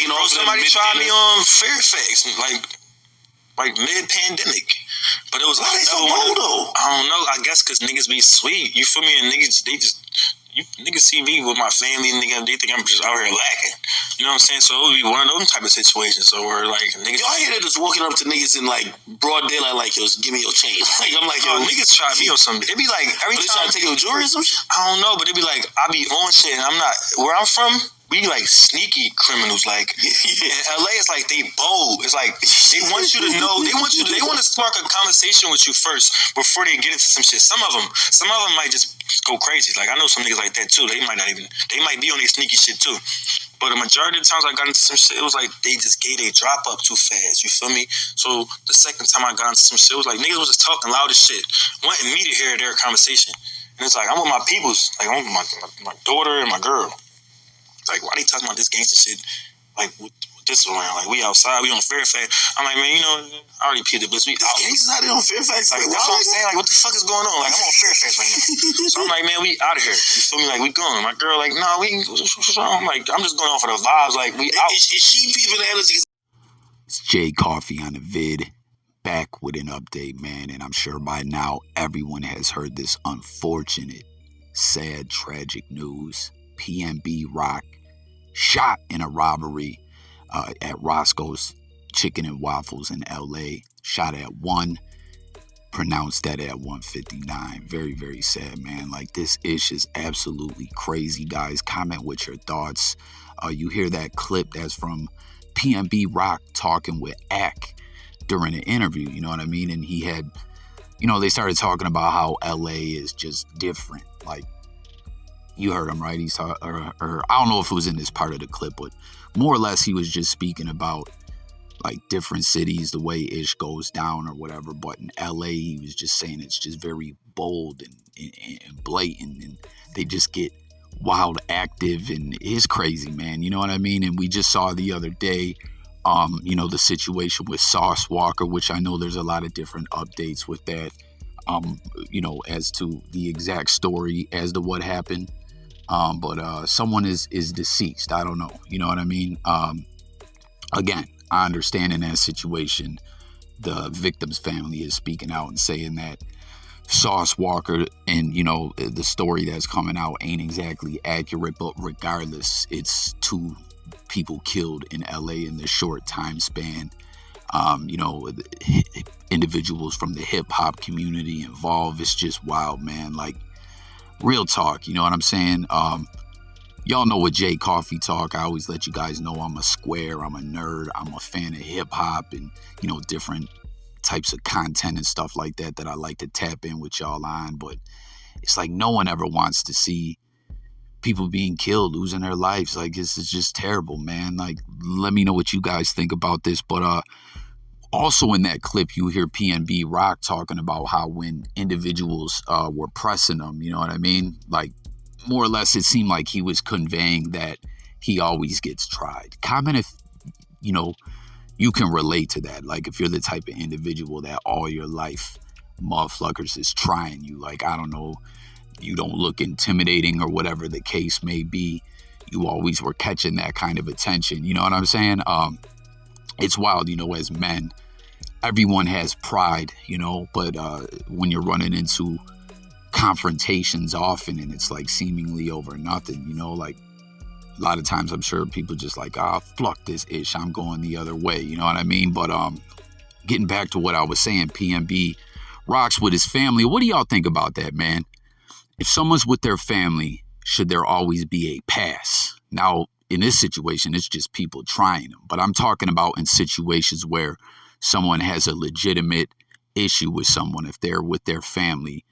You know, somebody tried me on Fairfax, like mid-pandemic. But it was why they so bold though? I don't know. I guess because niggas be sweet. You feel me? And niggas, niggas see me with my family, nigga, they think I'm just out here lacking. You know what I'm saying? So it would be one of those type of situations. So where like niggas, I hear that just walking up to niggas in like broad daylight, like, yo, give me your chain. Like, I'm like, yo, niggas try me on something. It be like every time they try to take your jewelry or some shit. I don't know, but it be like I be on shit, and I'm not where I'm from. We like sneaky criminals. Like in LA, it's like they bold. It's like they want you to know. They want to spark a conversation with you first before they get into some shit. Some of them might just go crazy. Like I know some niggas like that too. They might be on their sneaky shit too. But the majority of the times I got into some shit, it was like they just gave their drop up too fast. You feel me? So the second time I got into some shit, it was like niggas was just talking loud as shit, wanting me to hear their conversation. And it's like I'm with my peoples. Like I'm with my daughter and my girl. Like, why they talking about this gangster shit? Like, with this around? Like, we outside, we on Fairfax. I'm like, man, you know, I already peed the bliss. We out. Gangsters out there on Fairfax? Like, that's what I'm saying. Like, what the fuck is going on? Like, I'm on Fairfax right now. So I'm like, man, we out of here. You feel me? Like, we going. My girl, like, nah, I'm like, I'm just going off of the vibes. Like, we out. Is she peeping the energy? It's Jay Coffee on the vid. Back with an update, man. And I'm sure by now everyone has heard this unfortunate, sad, tragic news. PNB Rock shot in a robbery at Roscoe's Chicken and Waffles in LA. Shot at 1, pronounced that at 1:59. Very, very sad, man. Like, this ish is absolutely crazy, guys. Comment with your thoughts. You hear that clip that's from PNB Rock talking with Ack during an interview, you know what I mean? And he had, you know, they started talking about how LA is just different. Like, you heard him, right? He's or I don't know if it was in this part of the clip, but more or less he was just speaking about like different cities, the way ish goes down or whatever. But in LA, he was just saying it's just very bold and blatant, and they just get wild active, and it's crazy, man. You know what I mean? And we just saw the other day, you know, the situation with Sauce Walker, which I know there's a lot of different updates with that, you know, as to the exact story as to what happened. But someone is deceased. I don't know. You know what I mean? Again, I understand in that situation, the victim's family is speaking out and saying that Sauce Walker and, you know, the story that's coming out ain't exactly accurate. But regardless, it's 2 people killed in LA in this short time span. You know, individuals from the hip hop community involved. It's just wild, man. Like, real talk, you know what I'm saying? Y'all know what Jay Coffee talk. I always let you guys know I'm a square, I'm a nerd, I'm a fan of hip hop and, you know, different types of content and stuff like that I like to tap in with y'all on. But it's like no one ever wants to see people being killed, losing their lives. Like, this is just terrible, man. Like, let me know what you guys think about this. But also in that clip, you hear PNB Rock talking about how when individuals were pressing him, you know what I mean? Like, more or less, it seemed like he was conveying that he always gets tried. Comment if, you know, you can relate to that. Like, if you're the type of individual that all your life motherfuckers is trying you. Like, I don't know, you don't look intimidating or whatever the case may be. You always were catching that kind of attention. You know what I'm saying? It's wild, you know, as men, everyone has pride, you know, but when you're running into confrontations often and it's like seemingly over nothing, you know, like a lot of times I'm sure people just like, fuck this ish, I'm going the other way, you know what I mean? But getting back to what I was saying, PNB rocks with his family. What do y'all think about that, man? If someone's with their family, should there always be a pass? Now, in this situation, it's just people trying them. But I'm talking about in situations where someone has a legitimate issue with someone. If they're with their family,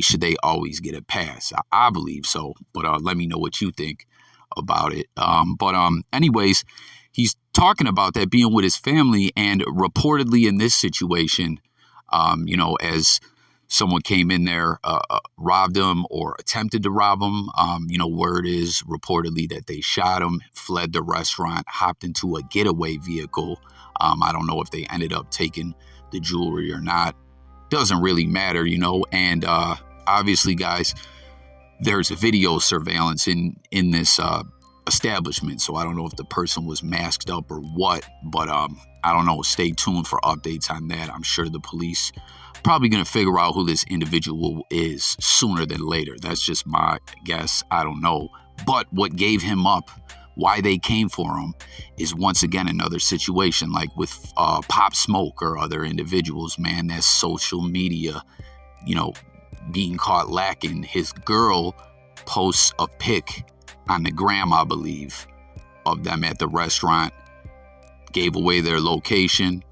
should they always get a pass? I believe so. But let me know what you think about it. Anyways, he's talking about that being with his family, and reportedly in this situation, you know, as someone came in there, robbed him or attempted to rob him. You know, word is reportedly that they shot him, fled the restaurant, hopped into a getaway vehicle. I don't know if they ended up taking the jewelry or not. Doesn't really matter, you know. And obviously, guys, there's video surveillance in this establishment. So I don't know if the person was masked up or what, but I don't know. Stay tuned for updates on that. I'm sure the police probably going to figure out who this individual is sooner than later. That's just my guess. I don't know. But what gave him up, why they came for him, is once again another situation like with Pop Smoke or other individuals, man. That's social media, being caught lacking. His girl posts a pic on the gram, I believe, of them at the restaurant, gave away their location,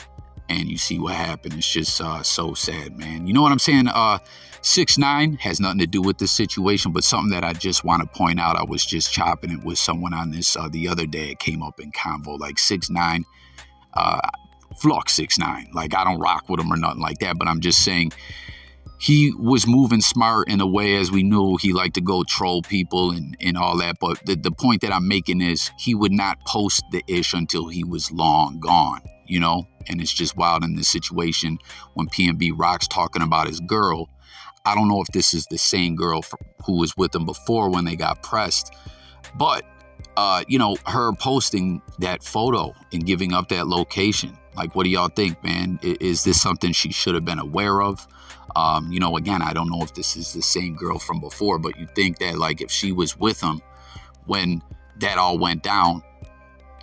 and you see what happened. It's just so sad, man. You know what I'm saying? 6ix9ine has nothing to do with this situation, but something that I just want to point out. I was just chopping it with someone on this the other day. It came up in convo. Like 6ix9ine, fuck 6ix9ine. Like, I don't rock with him or nothing like that, but I'm just saying he was moving smart in a way. As we knew, he liked to go troll people and all that. But the point that I'm making is he would not post the ish until he was long gone, And it's just wild in this situation when PNB Rock's talking about his girl. I don't know if this is the same girl who was with him before when they got pressed. But, her posting that photo and giving up that location. Like, what do y'all think, man? Is this something she should have been aware of? Again, I don't know if this is the same girl from before, but you think that, like, if she was with him when that all went down,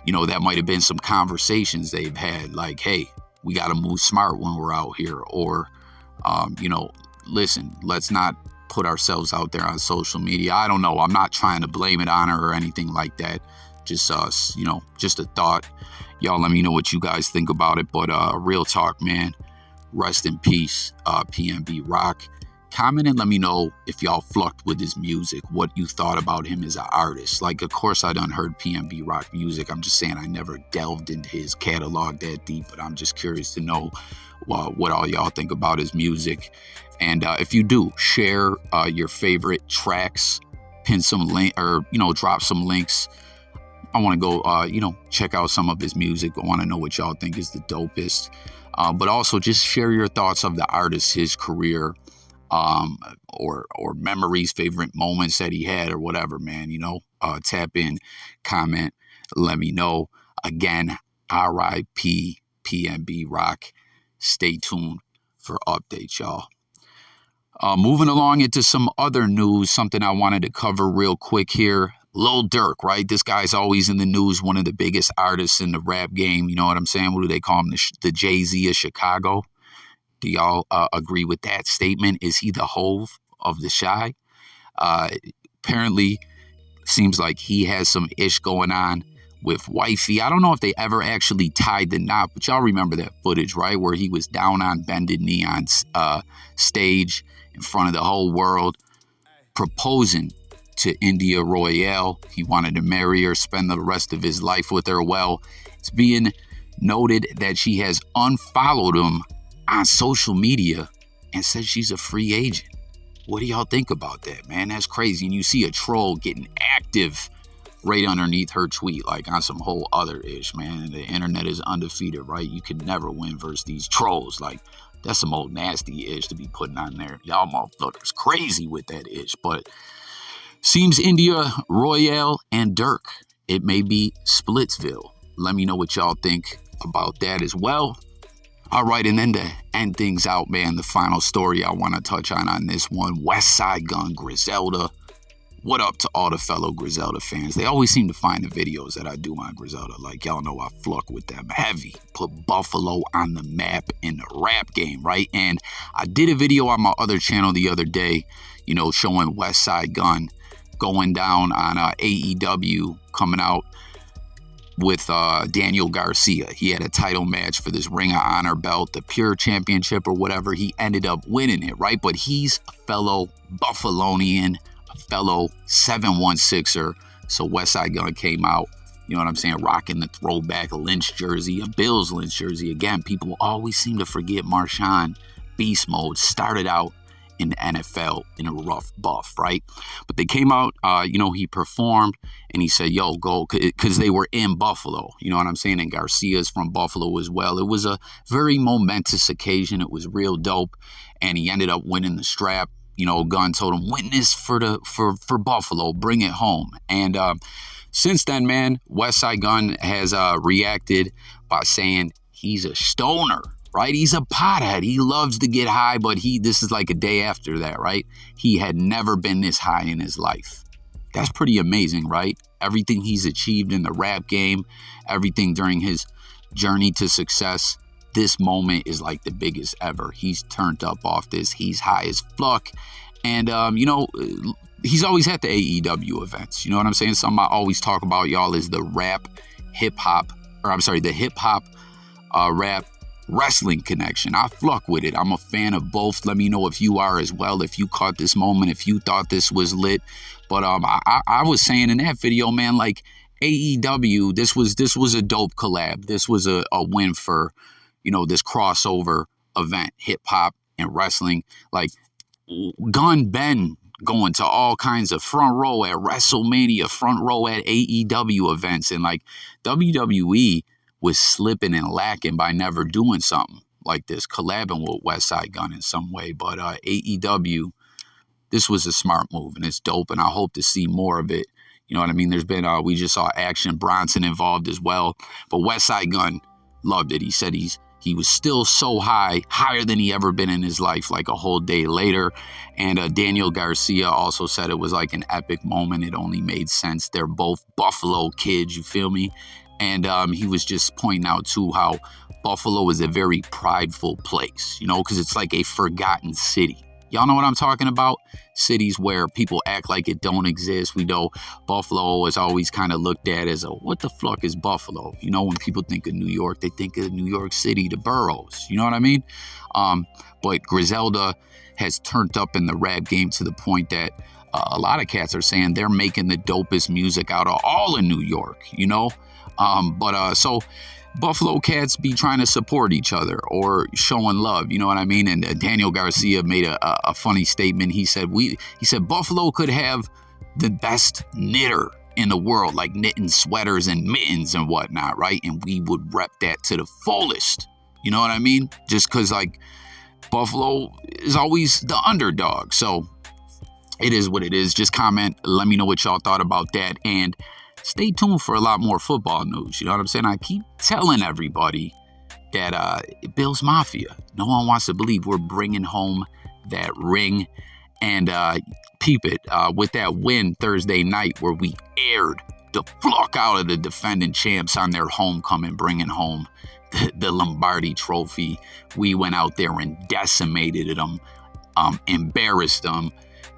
that might have been some conversations they've had, like, hey, we got to move smart when we're out here. Or, listen, let's not put ourselves out there on social media. I don't know. I'm not trying to blame it on her or anything like that. Just us, just a thought. Y'all let me know what you guys think about it. But real talk, man. Rest in peace, PNB Rock. Comment and let me know if y'all flucked with his music, what you thought about him as an artist. Like, of course, I done heard PNB Rock music. I'm just saying I never delved into his catalog that deep, but I'm just curious to know what all y'all think about his music. And if you do, share your favorite tracks, pin some link, or, drop some links. I want to go, check out some of his music. I want to know what y'all think is the dopest. But also just share your thoughts of the artist, his career, or memories, favorite moments that he had or whatever, man. Tap in, comment, let me know. Again, RIP PNB Rock. Stay tuned for updates, y'all. Moving along into some other news, something I wanted to cover real quick here. Lil Durk, right? This guy's always in the news, one of the biggest artists in the rap game. You know what I'm saying? What do they call him? The Jay-Z of Chicago. Do y'all agree with that statement? Is he the Hove of the Shy? Apparently, seems like he has some ish going on with wifey. I don't know if they ever actually tied the knot, but y'all remember that footage, right? Where he was down on bended knee on stage in front of the whole world, proposing to India Royale. He wanted to marry her, spend the rest of his life with her. Well, it's being noted that she has unfollowed him on social media and says she's a free agent. What do y'all think about that, man? That's crazy. And you see a troll getting active right underneath her tweet, like on some whole other ish, man. And the internet is undefeated, right? You can never win versus these trolls. Like, that's some old nasty ish to be putting on there. Y'all motherfuckers crazy with that ish. But seems India Royale and Durk, it may be Splitsville. Let me know what y'all think about that as well. All right, and then to end things out, man, the final story I want to touch on this one, Westsidegunn, Griselda. What up to all the fellow Griselda fans? They always seem to find the videos that I do on Griselda. Like, y'all know I fluck with them heavy. Put Buffalo on the map in the rap game, right? And I did a video on my other channel the other day, showing Westsidegunn going down on AEW, coming out with Daniel Garcia. He had a title match for this Ring of Honor belt, the Pure Championship or whatever. He ended up winning it, right? But he's a fellow Buffalonian, a fellow 716er. So Westsidegunn came out, you know what I'm saying, rocking the throwback Lynch jersey, a Bills Lynch jersey. Again, people always seem to forget Marshawn Beast Mode started out in the NFL in a rough buff, right? But they came out, he performed and he said, yo, go, because they were in Buffalo, you know what I'm saying? And Garcia's from Buffalo as well. It was a very momentous occasion. It was real dope. And he ended up winning the strap. Gunn told him, win this for Buffalo, bring it home. And since then, man, Westsidegunn has reacted by saying he's a stoner, right? He's a pothead. He loves to get high, but this is like a day after that, right? He had never been this high in his life. That's pretty amazing, right? Everything he's achieved in the rap game, everything during his journey to success, this moment is like the biggest ever. He's turned up off this. He's high as fuck. And, he's always at the AEW events. You know what I'm saying? Something I always talk about, y'all, is the hip-hop, rap wrestling connection. I fuck with it. I'm a fan of both. Let me know if you are as well, if you caught this moment, if you thought this was lit. But I was saying in that video, man, like AEW, this was a dope collab. This was a win for, this crossover event, hip-hop and wrestling. Like, Gunn been going to all kinds of front row at WrestleMania, front row at AEW events, and like WWE was slipping and lacking by never doing something like this, collabing with Westsidegunn in some way. But AEW, this was a smart move, and it's dope, and I hope to see more of it. You know what I mean? There's been, we just saw Action Bronson involved as well, but Westsidegunn loved it. He said he was still so high, higher than he ever been in his life, like a whole day later. And Daniel Garcia also said it was like an epic moment. It only made sense. They're both Buffalo kids, you feel me? And he was just pointing out, too, how Buffalo is a very prideful place, because it's like a forgotten city. Y'all know what I'm talking about? Cities where people act like it don't exist. We know Buffalo is always kind of looked at as what the fuck is Buffalo? When people think of New York, they think of New York City, the boroughs. You know what I mean? But Griselda has turned up in the rap game to the point that a lot of cats are saying they're making the dopest music out of all of New York, So Buffalo cats be trying to support each other or showing love, you know what I mean? And Daniel Garcia made a funny statement. He said Buffalo could have the best knitter in the world, like knitting sweaters and mittens and whatnot, right? And we would rep that to the fullest, you know what I mean? Just because like Buffalo is always the underdog. So it is what it is. Just comment, let me know what y'all thought about that, and stay tuned for a lot more football news. You know what I'm saying? I keep telling everybody that Bills Mafia, no one wants to believe we're bringing home that ring. And peep it, with that win Thursday night where we aired the fuck out of the defending champs on their homecoming, bringing home the Lombardi trophy. We went out there and decimated them, embarrassed them.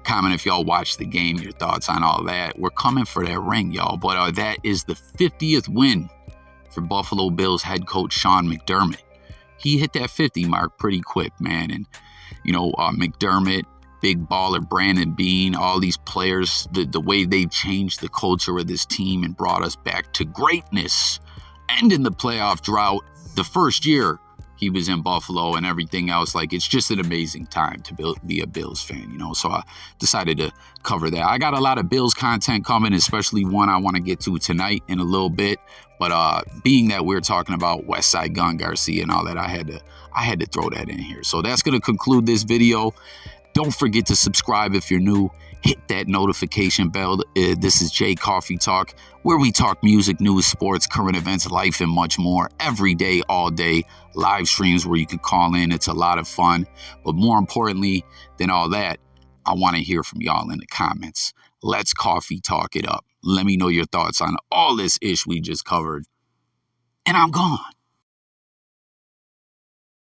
Comment if y'all watched the game, your thoughts on all that. We're coming for that ring, y'all. But that is the 50th win for Buffalo Bills head coach Sean McDermott. He hit that 50 mark pretty quick, man. And, McDermott, big baller, Brandon Beane, all these players, the way they changed the culture of this team and brought us back to greatness. Ending the playoff drought the first year he was in Buffalo and everything else. Like, it's just an amazing time to be a Bills fan, So I decided to cover that. I got a lot of Bills content coming, especially one I want to get to tonight in a little bit. But being that we're talking about Westsidegunn, Garcia, and all that, I had to throw that in here. So that's going to conclude this video. Don't forget to subscribe if you're new. Hit that notification bell. This is Jay Coffee Talk, where we talk music, news, sports, current events, life, and much more every day, all day. Live streams where you can call in. It's a lot of fun. But more importantly than all that, I want to hear from y'all in the comments. Let's coffee talk it up. Let me know your thoughts on all this ish we just covered. And I'm gone.